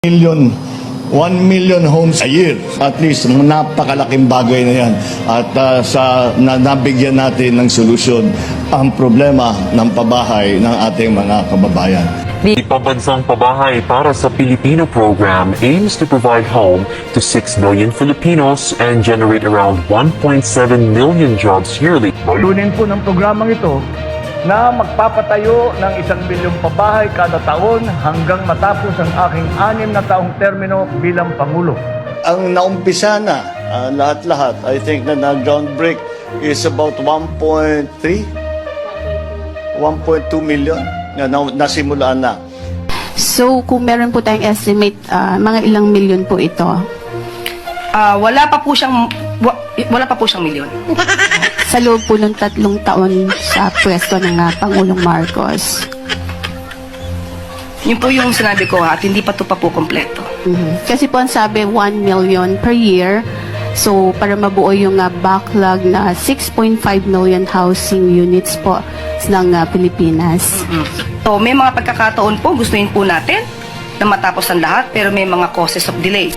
million 1 million homes a year. At least, napakalaking bagay na yan. At nabigyan natin ng solusyon ang problema ng pabahay ng ating mga kababayan. The Pambansang Pabahay para sa Pilipino program aims to provide home to 6 million Filipinos and generate around 1.7 million jobs yearly. Tulunin po ng programang ito na magpapatayo ng 1 milyong pabahay kada taon hanggang matapos ang aking 6 na taong termino bilang Pangulo. Ang naumpisa na, lahat-lahat, I think na ground break is about 1.2 million na nasimulaan na. So, kung meron po tayong estimate, mga ilang milyon po ito? Wala pa po siyang milyon. Sa loob po ng 3 taon sa pwesto ng Pangulong Marcos. Yun po yung sinabi ko at hindi pa ito pa po kompleto. Kasi po ang sabi, 1 million per year. So, para mabuo yung backlog na 6.5 million housing units po ng Pilipinas. So, may mga pagkakataon po, gustuin po natin na matapos ang lahat, pero may mga causes of delay.